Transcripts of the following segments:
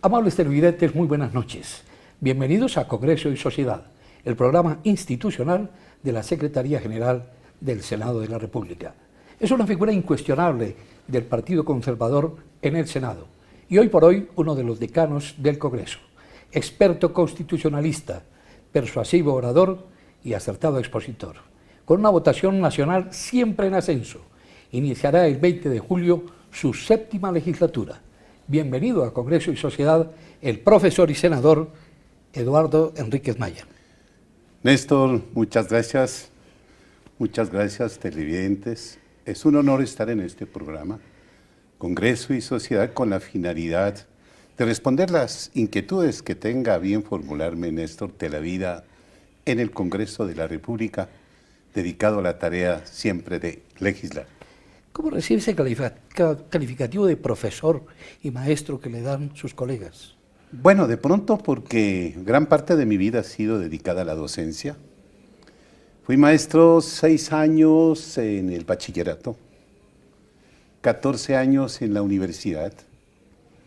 Amables televidentes, muy buenas noches. Bienvenidos a Congreso y Sociedad, el programa institucional de la Secretaría General del Senado de la República. Es una figura incuestionable del Partido Conservador en el Senado y hoy por hoy uno de los decanos del Congreso, experto constitucionalista, persuasivo orador y acertado expositor. Con una votación nacional siempre en ascenso, iniciará el 20 de julio su séptima legislatura. Bienvenido a Congreso y Sociedad, el profesor y senador Eduardo Enríquez Maya. Néstor, muchas gracias televidentes. Es un honor estar en este programa, Congreso y Sociedad, con la finalidad de responder las inquietudes que tenga a bien formularme, Néstor, de la vida en el Congreso de la República, dedicado a la tarea siempre de legislar. ¿Cómo recibe ese calificativo de profesor y maestro que le dan sus colegas? Bueno, de pronto porque gran parte de mi vida ha sido dedicada a la docencia. Fui maestro 6 años en el bachillerato, 14 años en la universidad,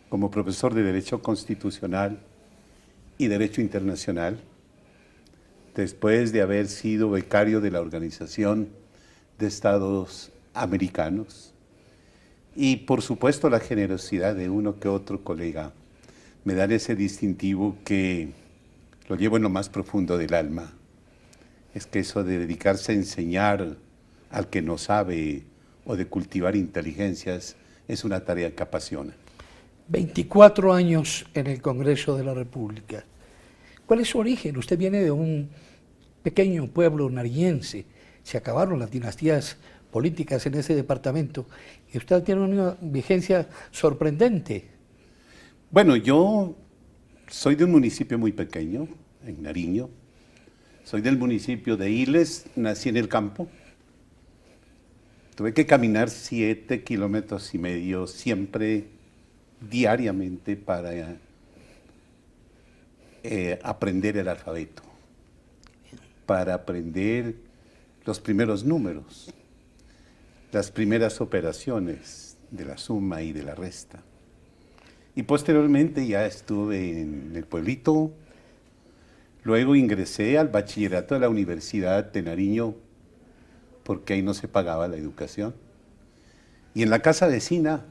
como profesor de Derecho Constitucional y Derecho Internacional, después de haber sido becario de la Organización de Estados Americanos, y por supuesto la generosidad de uno que otro colega me dan ese distintivo que lo llevo en lo más profundo del alma. Es que eso de dedicarse a enseñar al que no sabe o de cultivar inteligencias es una tarea que apasiona. 24 años en el Congreso de la República. ¿Cuál es su origen? Usted viene de un pequeño pueblo nariñense. Se acabaron las dinastías políticas en ese departamento y usted tiene una vigencia sorprendente. Bueno, yo soy de un municipio muy pequeño, en Nariño. Soy del municipio de Iles, nací en el campo. Tuve que caminar 7,5 kilómetros siempre, diariamente, para aprender el alfabeto, para aprender los primeros números, las primeras operaciones de la suma y de la resta. Y posteriormente ya estuve en el pueblito, luego ingresé al bachillerato de la Universidad de Nariño, porque ahí no se pagaba la educación. Y en la casa vecina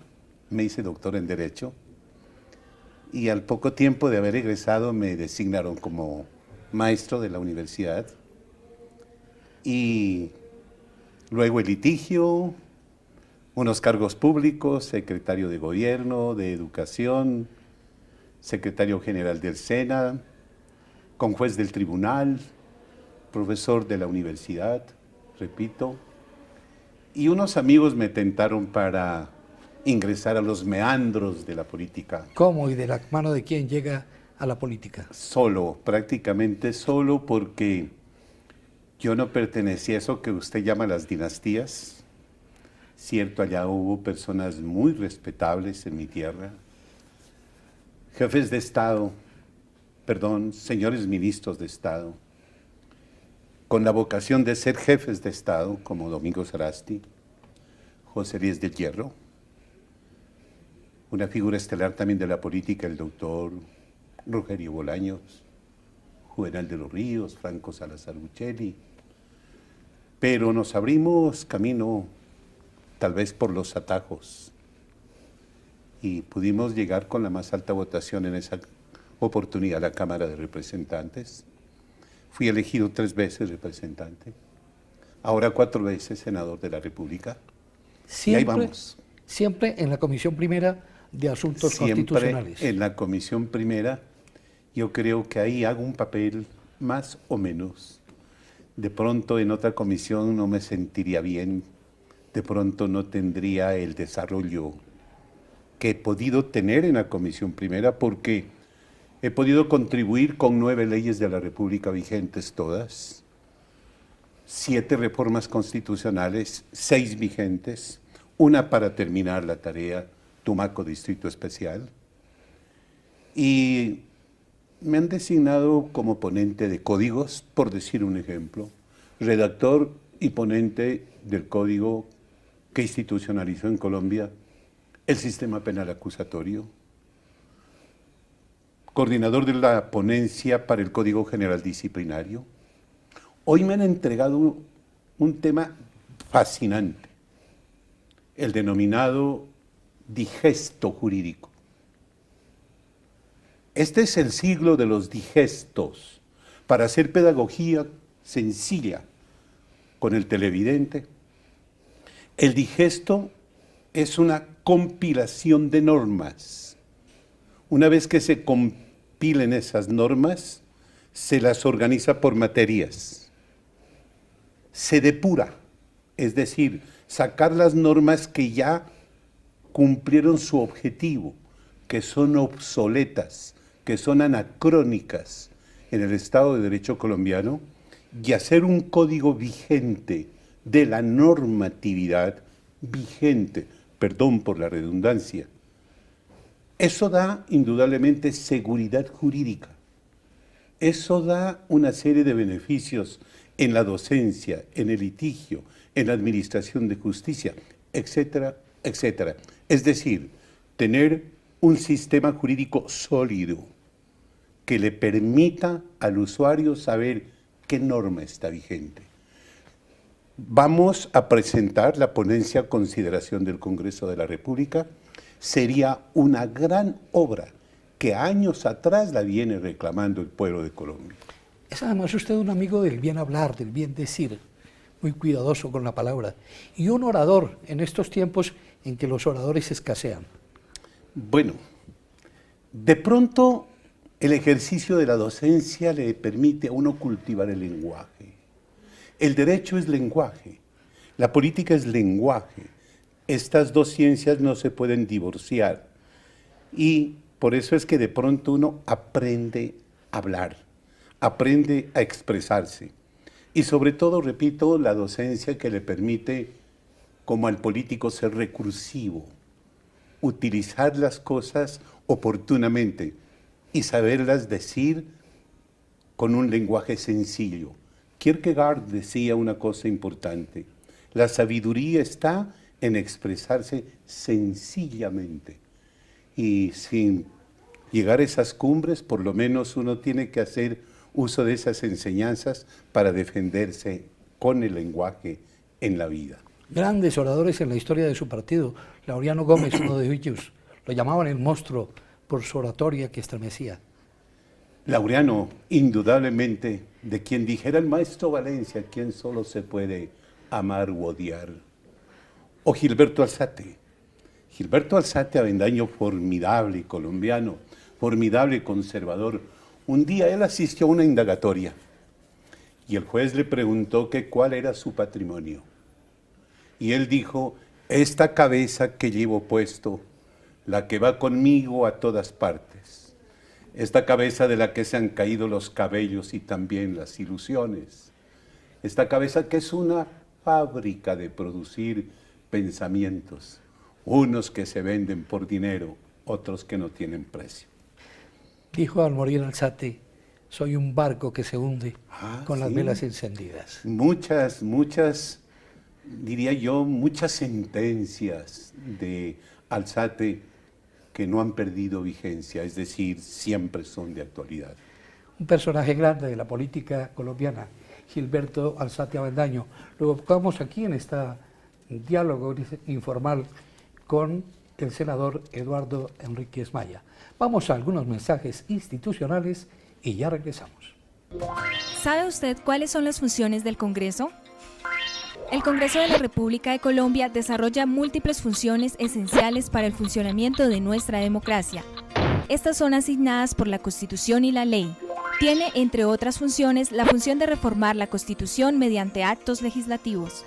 me hice doctor en Derecho, y al poco tiempo de haber egresado me designaron como maestro de la universidad, y luego el litigio, unos cargos públicos, secretario de Gobierno, de Educación, secretario general del SENA, con juez del tribunal, profesor de la universidad, repito, y unos amigos me tentaron para ingresar a los meandros de la política. ¿Cómo y de la mano de quién llega a la política? Solo, prácticamente solo, porque yo no pertenecía a eso que usted llama las dinastías. Cierto, allá hubo personas muy respetables en mi tierra, jefes de Estado, señores ministros de Estado, con la vocación de ser jefes de Estado, como Domingo Sarasti, José Elías del Hierro, una figura estelar también de la política, el doctor Rogerio Bolaños, Juvenal de los Ríos, Franco Salazar Uccelli, pero nos abrimos camino tal vez por los atajos, y pudimos llegar con la más alta votación en esa oportunidad a la Cámara de Representantes. Fui elegido 3 veces representante, ahora 4 veces senador de la República, y ahí vamos. Siempre en la Comisión Primera de Asuntos Constitucionales. Siempre en la Comisión Primera. Yo creo que ahí hago un papel más o menos. De pronto en otra comisión no me sentiría bien, de pronto no tendría el desarrollo que he podido tener en la Comisión Primera, porque he podido contribuir con 9 leyes de la República vigentes todas, 7 reformas constitucionales, 6 vigentes, una para terminar la tarea, Tumaco Distrito Especial, y me han designado como ponente de códigos, por decir un ejemplo, redactor y ponente del código que institucionalizó en Colombia el sistema penal acusatorio, coordinador de la ponencia para el Código General Disciplinario. Hoy me han entregado un tema fascinante, el denominado digesto jurídico. Este es el siglo de los digestos, para hacer pedagogía sencilla con el televidente. El digesto es una compilación de normas. Una vez que se compilen esas normas, se las organiza por materias. Se depura, es decir, sacar las normas que ya cumplieron su objetivo, que son obsoletas, que son anacrónicas en el Estado de Derecho colombiano, y hacer un código vigente de la normatividad vigente, perdón por la redundancia. Eso da indudablemente seguridad jurídica. Eso da una serie de beneficios en la docencia, en el litigio, en la administración de justicia, etcétera, etcétera. Es decir, tener un sistema jurídico sólido que le permita al usuario saber qué norma está vigente. Vamos a presentar la ponencia a consideración del Congreso de la República. Sería una gran obra que años atrás la viene reclamando el pueblo de Colombia. Es además usted un amigo del bien hablar, del bien decir, muy cuidadoso con la palabra, y un orador en estos tiempos en que los oradores escasean. Bueno, de pronto el ejercicio de la docencia le permite a uno cultivar el lenguaje. El derecho es lenguaje, la política es lenguaje. Estas dos ciencias no se pueden divorciar y por eso es que de pronto uno aprende a hablar, aprende a expresarse. Y sobre todo, repito, la docencia que le permite, como al político, ser recursivo, utilizar las cosas oportunamente y saberlas decir con un lenguaje sencillo. Kierkegaard decía una cosa importante: la sabiduría está en expresarse sencillamente. Y sin llegar a esas cumbres, por lo menos uno tiene que hacer uso de esas enseñanzas para defenderse con el lenguaje en la vida. Grandes oradores en la historia de su partido. Laureano Gómez, uno de ellos, lo llamaban el monstruo por su oratoria que estremecía. Laureano, indudablemente, de quien dijera el maestro Valencia, quien solo se puede amar u odiar. O Gilberto Alzate. Gilberto Alzate, avendaño formidable colombiano, formidable conservador. Un día él asistió a una indagatoria y el juez le preguntó que cuál era su patrimonio. Y él dijo: esta cabeza que llevo puesto, la que va conmigo a todas partes. Esta cabeza de la que se han caído los cabellos y también las ilusiones. Esta cabeza que es una fábrica de producir pensamientos, unos que se venden por dinero, otros que no tienen precio. Dijo al morir Alzate: soy un barco que se hunde con las velas encendidas. Muchas, diría yo, muchas sentencias de Alzate que no han perdido vigencia, es decir, siempre son de actualidad. Un personaje grande de la política colombiana, Gilberto Alzate Avendaño. Lo evocamos aquí en este diálogo informal con el senador Eduardo Enríquez Maya. Vamos a algunos mensajes institucionales y ya regresamos. ¿Sabe usted cuáles son las funciones del Congreso? El Congreso de la República de Colombia desarrolla múltiples funciones esenciales para el funcionamiento de nuestra democracia. Estas son asignadas por la Constitución y la ley. Tiene, entre otras funciones, la función de reformar la Constitución mediante actos legislativos.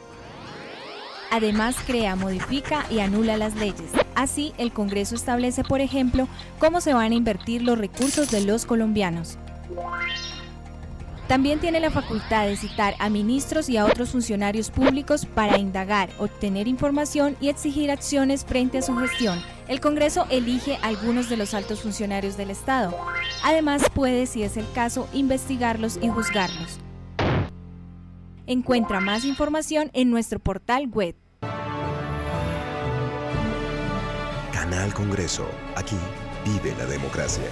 Además, crea, modifica y anula las leyes. Así, el Congreso establece, por ejemplo, cómo se van a invertir los recursos de los colombianos. También tiene la facultad de citar a ministros y a otros funcionarios públicos para indagar, obtener información y exigir acciones frente a su gestión. El Congreso elige a algunos de los altos funcionarios del Estado. Además, puede, si es el caso, investigarlos y juzgarlos. Encuentra más información en nuestro portal web. Canal Congreso. Aquí vive la democracia.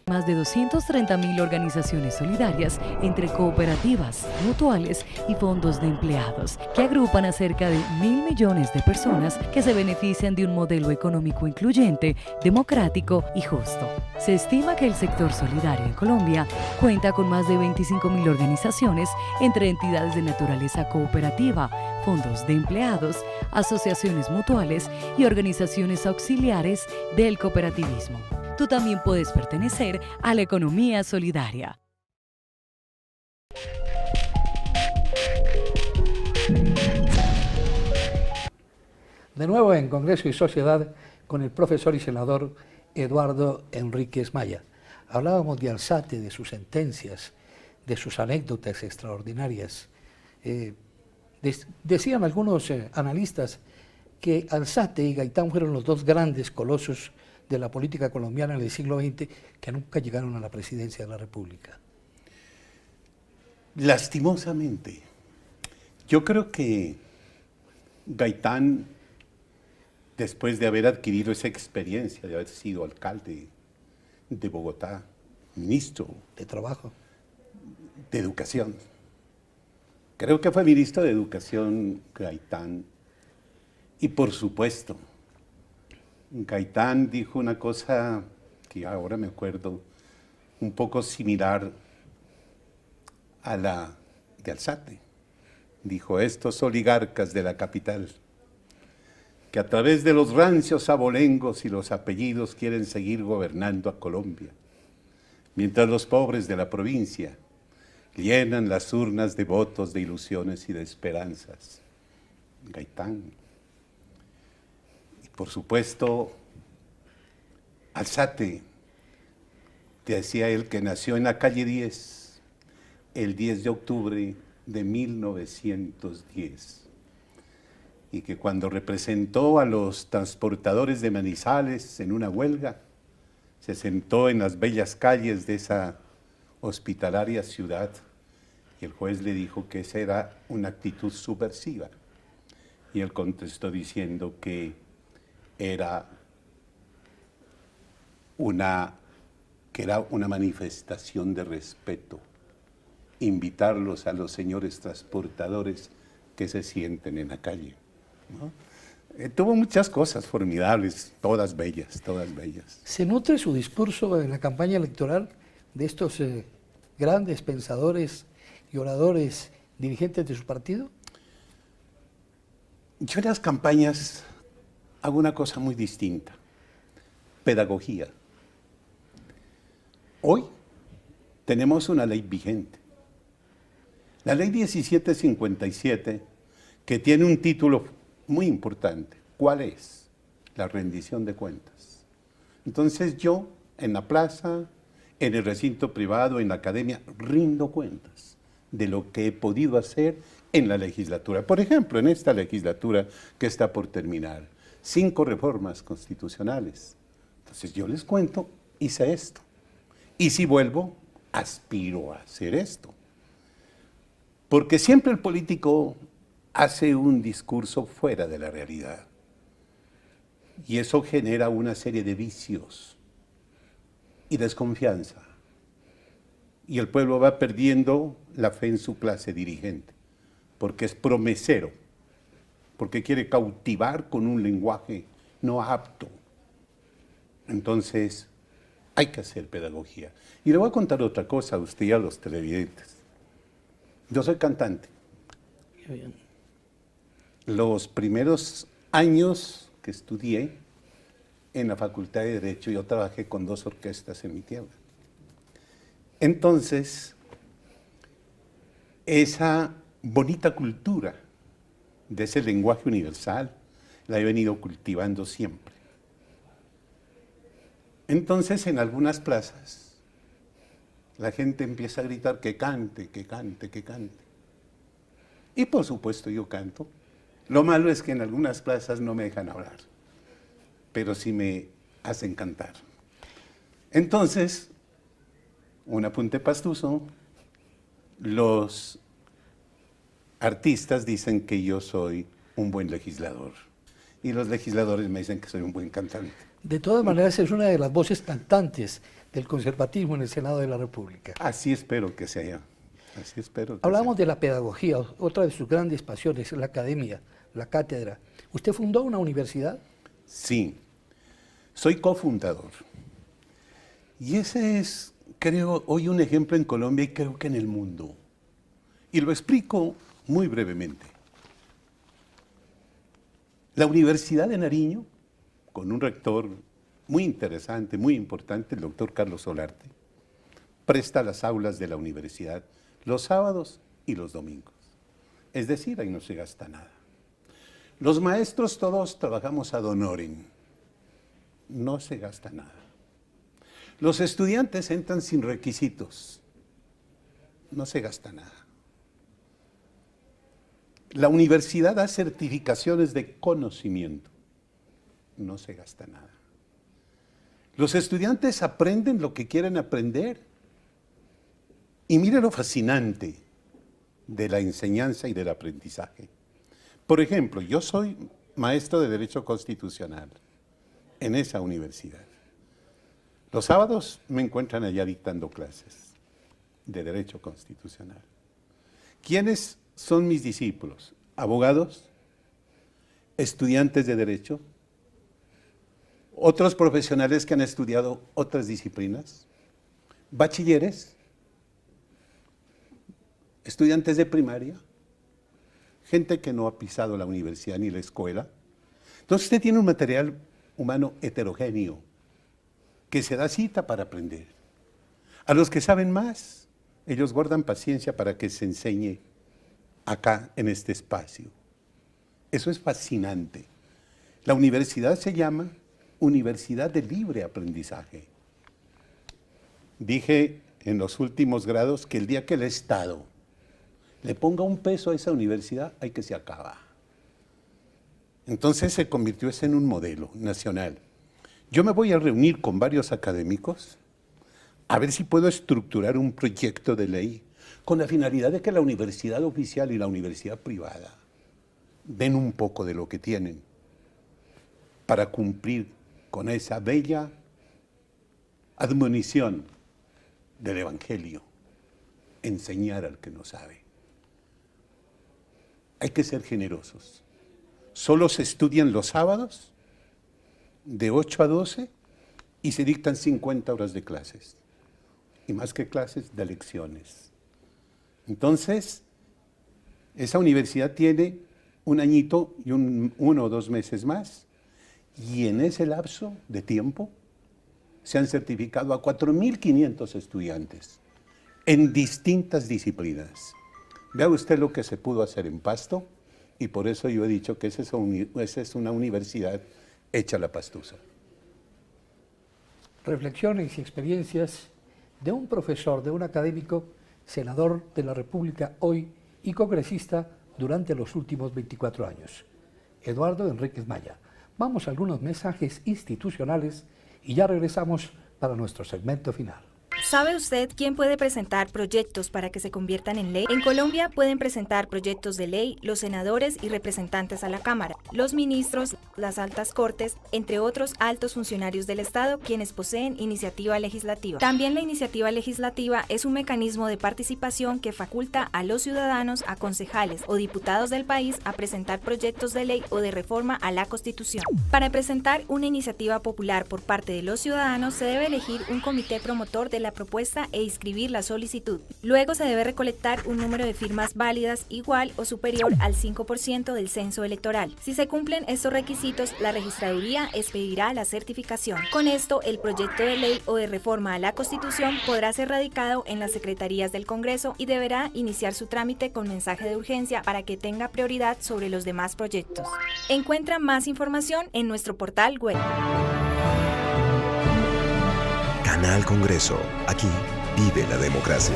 Más de 230.000 organizaciones solidarias entre cooperativas, mutuales y fondos de empleados, que agrupan a cerca de 1.000 millones de personas que se benefician de un modelo económico incluyente, democrático y justo. Se estima que el sector solidario en Colombia cuenta con más de 25.000 organizaciones entre entidades de naturaleza cooperativa, fondos de empleados, asociaciones mutuales y organizaciones auxiliares del cooperativismo. Tú también puedes pertenecer a la economía solidaria. De nuevo en Congreso y Sociedad con el profesor y senador Eduardo Enríquez Maya. Hablábamos de Alzate, de sus sentencias, de sus anécdotas extraordinarias. Decían algunos analistas que Alzate y Gaitán fueron los dos grandes colosos de la política colombiana en el siglo XX que nunca llegaron a la presidencia de la República. Lastimosamente, yo creo que Gaitán, después de haber adquirido esa experiencia, de haber sido alcalde de Bogotá, ministro De trabajo. de Educación, creo que fue ministro de Educación Gaitán, y por supuesto, Gaitán dijo una cosa que ahora me acuerdo, un poco similar a la de Alzate. Dijo, estos oligarcas de la capital, que a través de los rancios abolengos y los apellidos quieren seguir gobernando a Colombia, mientras los pobres de la provincia llenan las urnas de votos, de ilusiones y de esperanzas. Gaitán. Por supuesto, Alzate, decía él que nació en la calle 10, el 10 de octubre de 1910, y que cuando representó a los transportadores de Manizales en una huelga, se sentó en las bellas calles de esa hospitalaria ciudad, y el juez le dijo que esa era una actitud subversiva, y él contestó diciendo que era una manifestación de respeto, invitarlos a los señores transportadores que se sienten en la calle, ¿no? Tuvo muchas cosas formidables, todas bellas, todas bellas. ¿Se nutre su discurso en la campaña electoral de estos grandes pensadores y oradores dirigentes de su partido? Yo en las campañas hago una cosa muy distinta, pedagogía. Hoy tenemos una ley vigente, la ley 1757, que tiene un título muy importante. ¿Cuál es? La rendición de cuentas. Entonces yo, en la plaza, en el recinto privado, en la academia, rindo cuentas de lo que he podido hacer en la legislatura. Por ejemplo, en esta legislatura que está por terminar, 5 reformas constitucionales. Entonces yo les cuento, hice esto. Y si vuelvo, aspiro a hacer esto. Porque siempre el político hace un discurso fuera de la realidad. Y eso genera una serie de vicios y desconfianza. Y el pueblo va perdiendo la fe en su clase dirigente, porque es promesero, porque quiere cautivar con un lenguaje no apto. Entonces, hay que hacer pedagogía. Y le voy a contar otra cosa a usted y a los televidentes. Yo soy cantante. Los primeros años que estudié en la Facultad de Derecho, yo trabajé con 2 orquestas en mi tierra. Entonces, esa bonita cultura de ese lenguaje universal la he venido cultivando siempre. Entonces, en algunas plazas, la gente empieza a gritar que cante, que cante, que cante. Y por supuesto yo canto. Lo malo es que en algunas plazas no me dejan hablar, pero sí me hacen cantar. Entonces, un apunte pastuso, los artistas dicen que yo soy un buen legislador. y los legisladores me dicen que soy un buen cantante. De todas maneras, es una de las voces cantantes del conservatismo en el Senado de la República. Así espero que sea. Así espero que Hablamos sea. de la pedagogía, otra de sus grandes pasiones, la academia, la cátedra. ¿Usted fundó una universidad? Sí, soy cofundador. Y ese es, creo, hoy un ejemplo en Colombia y creo que en el mundo. Y lo explico muy brevemente. La Universidad de Nariño, con un rector muy interesante, muy importante, el doctor Carlos Solarte, presta las aulas de la universidad los sábados y los domingos. Es decir, ahí no se gasta nada. Los maestros todos trabajamos ad honorem. No se gasta nada. Los estudiantes entran sin requisitos. No se gasta nada. La universidad da certificaciones de conocimiento. No se gasta nada. Los estudiantes aprenden lo que quieren aprender. Y mire lo fascinante de la enseñanza y del aprendizaje. Por ejemplo, yo soy maestro de Derecho Constitucional en esa universidad. Los sábados me encuentran allá dictando clases de Derecho Constitucional. ¿Quiénes son mis discípulos? Abogados, estudiantes de Derecho, otros profesionales que han estudiado otras disciplinas, bachilleres, estudiantes de primaria, gente que no ha pisado la universidad ni la escuela. Entonces usted tiene un material humano heterogéneo que se da cita para aprender. A los que saben más, ellos guardan paciencia para que se enseñe acá en este espacio. Eso es fascinante. La universidad se llama Universidad de Libre Aprendizaje. Dije en los últimos grados que el día que el Estado le ponga un peso a esa universidad, hay que se acaba. Entonces se convirtió eso en un modelo nacional. Yo me voy a reunir con varios académicos a ver si puedo estructurar un proyecto de ley con la finalidad de que la universidad oficial y la universidad privada den un poco de lo que tienen para cumplir con esa bella admonición del Evangelio, enseñar al que no sabe. Hay que ser generosos. Solo se estudian los sábados de 8 a 12 y se dictan 50 horas de clases. Y más que clases, de lecciones. Entonces, esa universidad tiene un añito y 1 o 2 meses más, y en ese lapso de tiempo se han certificado a 4.500 estudiantes en distintas disciplinas. Vea usted lo que se pudo hacer en Pasto, y por eso yo he dicho que esa es una universidad hecha a la pastusa. Reflexiones y experiencias de un profesor, de un académico, senador de la República hoy y congresista durante los últimos 24 años. Eduardo Enríquez Maya. Vamos a algunos mensajes institucionales y ya regresamos para nuestro segmento final. ¿Sabe usted quién puede presentar proyectos para que se conviertan en ley? En Colombia pueden presentar proyectos de ley los senadores y representantes a la Cámara, los ministros, las altas cortes, entre otros altos funcionarios del Estado, quienes poseen iniciativa legislativa. También la iniciativa legislativa es un mecanismo de participación que faculta a los ciudadanos, a concejales o diputados del país a presentar proyectos de ley o de reforma a la Constitución. Para presentar una iniciativa popular por parte de los ciudadanos se debe elegir un comité promotor de la propuesta e inscribir la solicitud. Luego se debe recolectar un número de firmas válidas igual o superior al 5% del censo electoral. Si se cumplen estos requisitos, la registraduría expedirá la certificación. Con esto, el proyecto de ley o de reforma a la Constitución podrá ser radicado en las secretarías del Congreso y deberá iniciar su trámite con mensaje de urgencia para que tenga prioridad sobre los demás proyectos. Encuentra más información en nuestro portal web. Canal Congreso. Aquí vive la democracia.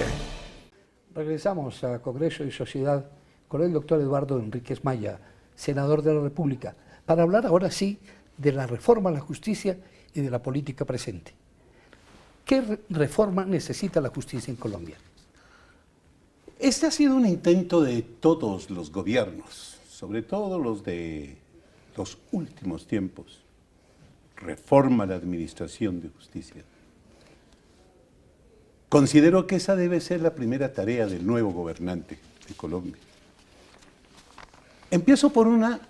Regresamos a Congreso y Sociedad con el doctor Eduardo Enríquez Maya, senador de la República, para hablar ahora sí de la reforma a la justicia y de la política presente. ¿Qué reforma necesita la justicia en Colombia? Este ha sido un intento de todos los gobiernos, sobre todo los de los últimos tiempos, reforma a la administración de justicia. Considero que esa debe ser la primera tarea del nuevo gobernante de Colombia. Empiezo por una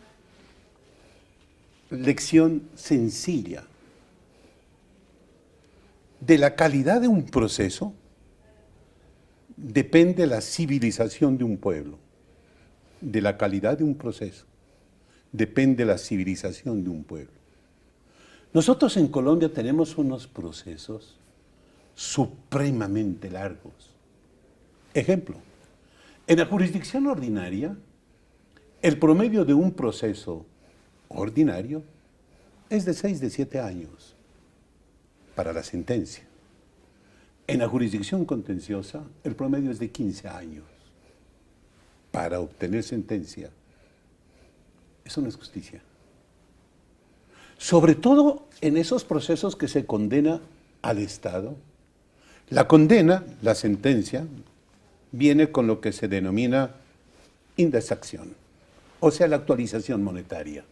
lección sencilla. De la calidad de un proceso depende la civilización de un pueblo. De la calidad de un proceso depende la civilización de un pueblo. Nosotros en Colombia tenemos unos procesos supremamente largos. Ejemplo, en la jurisdicción ordinaria, el promedio de un proceso ordinario es de 6 de 7 años para la sentencia. En la jurisdicción contenciosa, el promedio es de 15 años para obtener sentencia. Eso no es justicia. Sobre todo en esos procesos que se condena al Estado, la condena, la sentencia, viene con lo que se denomina indexación, o sea, la actualización monetaria.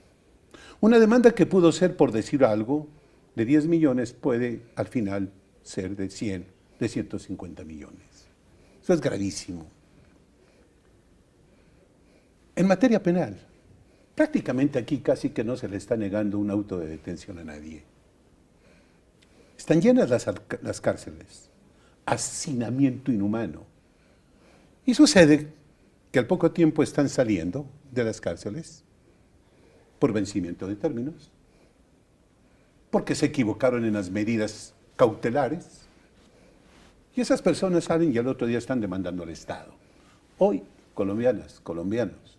Una demanda que pudo ser, por decir algo, de 10 millones puede al final ser de 100, de 150 millones. Eso es gravísimo. En materia penal, prácticamente aquí casi que no se le está negando un auto de detención a nadie. Están llenas las cárceles, hacinamiento inhumano. Y sucede que al poco tiempo están saliendo de las cárceles por vencimiento de términos, porque se equivocaron en las medidas cautelares, y esas personas salen y al otro día están demandando al Estado. Hoy, colombianas, colombianos,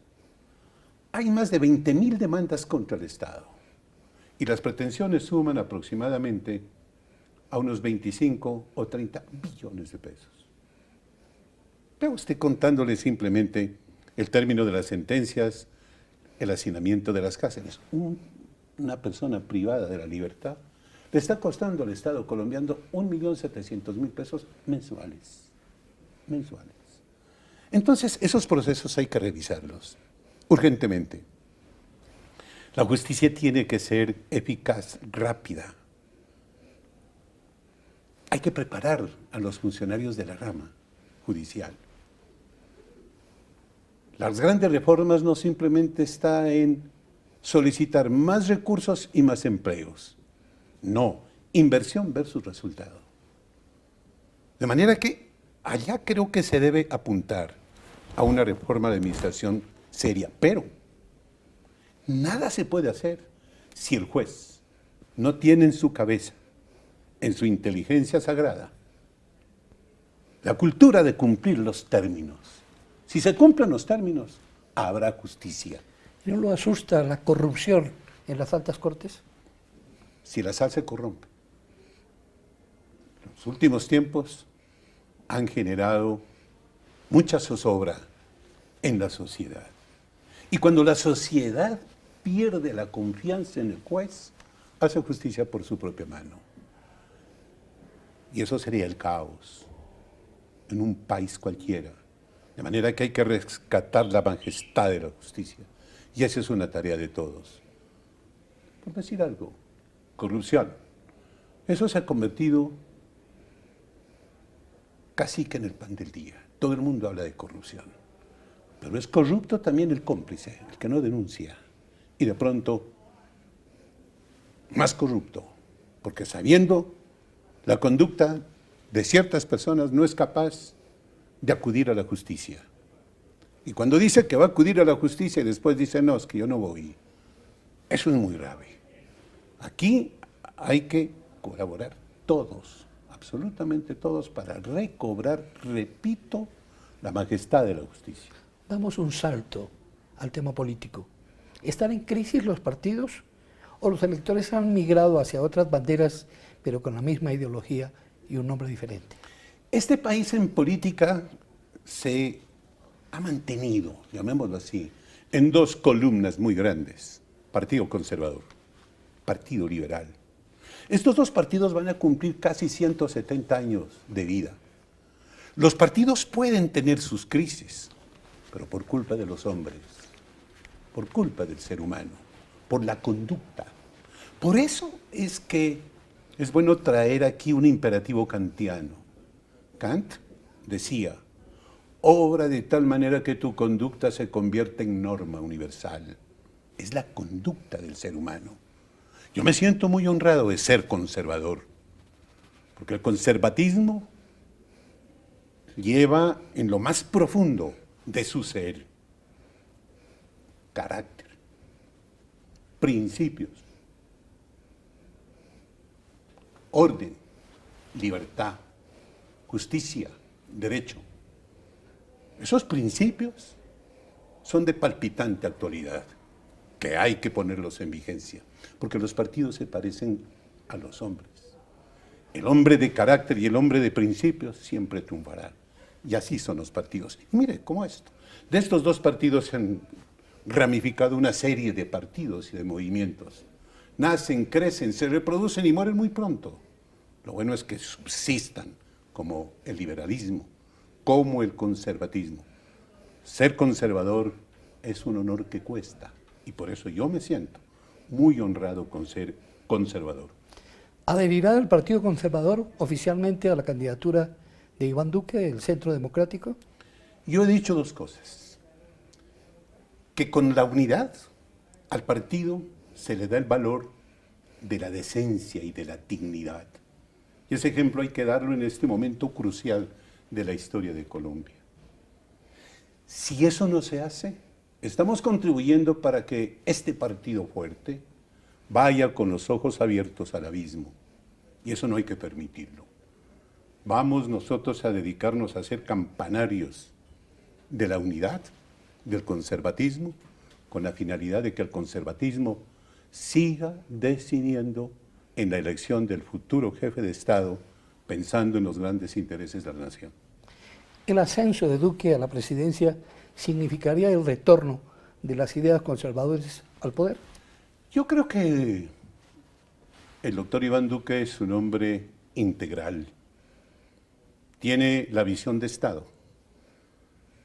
hay más de 20.000 demandas contra el Estado, y las pretensiones suman aproximadamente a unos 25 o 30 billones de pesos. Pero estoy contándole simplemente el término de las sentencias, el hacinamiento de las cárceles. Una persona privada de la libertad le está costando al Estado colombiano 1.700.000 pesos mensuales. Entonces, esos procesos hay que revisarlos urgentemente. La justicia tiene que ser eficaz, rápida. Hay que preparar a los funcionarios de la rama judicial. Las grandes reformas no simplemente están en solicitar más recursos y más empleos. No, inversión versus resultado. De manera que allá creo que se debe apuntar a una reforma de administración seria, pero nada se puede hacer si el juez no tiene en su cabeza, en su inteligencia sagrada, la cultura de cumplir los términos. Si se cumplen los términos, habrá justicia. ¿No lo asusta la corrupción en las altas cortes? Si la sal se corrompe. Los últimos tiempos han generado mucha zozobra en la sociedad. Y cuando la sociedad pierde la confianza en el juez, hace justicia por su propia mano. Y eso sería el caos en un país cualquiera. De manera que hay que rescatar la majestad de la justicia. Y esa es una tarea de todos. Por decir algo, corrupción. Eso se ha convertido casi que en el pan del día. Todo el mundo habla de corrupción. Pero es corrupto también el cómplice, el que no denuncia. Y de pronto, más corrupto, porque sabiendo la conducta de ciertas personas no es capaz de acudir a la justicia. Y cuando dice que va a acudir a la justicia y después dice, no, es que yo no voy. Eso es muy grave. Aquí hay que colaborar todos, absolutamente todos, para recobrar, repito, la majestad de la justicia. Damos un salto al tema político. ¿Están en crisis los partidos o los electores han migrado hacia otras banderas, pero con la misma ideología y un nombre diferente? Este país en política se ha mantenido, llamémoslo así, en dos columnas muy grandes: Partido Conservador, Partido Liberal. Estos dos partidos van a cumplir casi 170 años de vida. Los partidos pueden tener sus crisis, pero por culpa de los hombres, por culpa del ser humano, por la conducta. Por eso es que es bueno traer aquí un imperativo kantiano. Kant decía, obra de tal manera que tu conducta se convierta en norma universal. Es la conducta del ser humano. Yo me siento muy honrado de ser conservador, porque el conservatismo lleva en lo más profundo de su ser carácter, principios, orden, libertad, justicia, derecho. Esos principios son de palpitante actualidad, que hay que ponerlos en vigencia, porque los partidos se parecen a los hombres. El hombre de carácter y el hombre de principios siempre triunfará. Y así son los partidos. Y mire, ¿cómo esto? De estos dos partidos se han ramificado una serie de partidos y de movimientos. Nacen, crecen, se reproducen y mueren muy pronto. Lo bueno es que subsistan, como el liberalismo, como el conservatismo. Ser conservador es un honor que cuesta, y por eso yo me siento muy honrado con ser conservador. ¿Adherirá el Partido Conservador oficialmente a la candidatura de Iván Duque, del Centro Democrático? Yo he dicho dos cosas. Que con la unidad al partido se le da el valor de la decencia y de la dignidad. Y ese ejemplo hay que darlo en este momento crucial de la historia de Colombia. Si eso no se hace, estamos contribuyendo para que este partido fuerte vaya con los ojos abiertos al abismo. Y eso no hay que permitirlo. Vamos nosotros a dedicarnos a ser campanarios de la unidad, del conservatismo, con la finalidad de que el conservatismo siga decidiendo en la elección del futuro jefe de Estado, pensando en los grandes intereses de la nación. ¿El ascenso de Duque a la presidencia significaría el retorno de las ideas conservadoras al poder? Yo creo que el doctor Iván Duque es un hombre integral. Tiene la visión de Estado.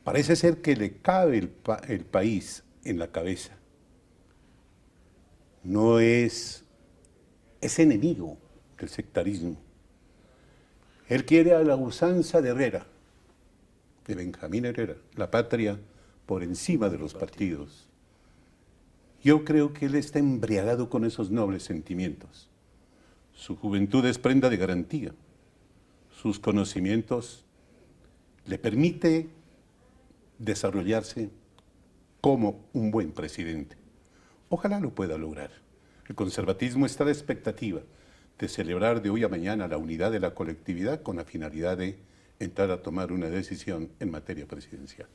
Parece ser que le cabe el país en la cabeza. No es enemigo del sectarismo. Él quiere a la usanza de Herrera, de Benjamín Herrera, la patria por encima de los partidos. Yo creo que él está embriagado con esos nobles sentimientos. Su juventud es prenda de garantía. Sus conocimientos le permite desarrollarse como un buen presidente. Ojalá lo pueda lograr. El conservatismo está a la expectativa de celebrar de hoy a mañana la unidad de la colectividad con la finalidad de entrar a tomar una decisión en materia presidencial.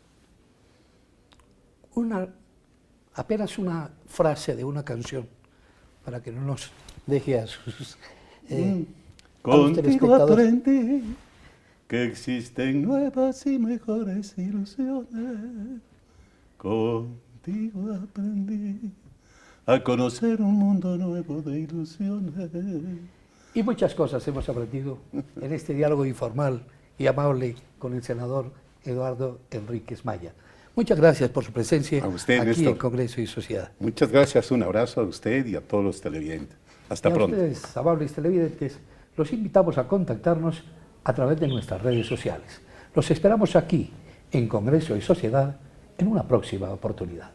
Apenas una frase de una canción para que no nos deje a sus Contigo aprendí que existen nuevas y mejores ilusiones. Contigo aprendí a conocer un mundo nuevo de ilusiones. Y muchas cosas hemos aprendido en este diálogo informal y amable con el senador Eduardo Enríquez Maya. Muchas gracias por su presencia a usted, aquí Néstor. en Congreso y Sociedad. Muchas gracias, un abrazo a usted y a todos los televidentes. Hasta pronto. A ustedes, amables televidentes, los invitamos a contactarnos a través de nuestras redes sociales. Los esperamos aquí, en Congreso y Sociedad, en una próxima oportunidad.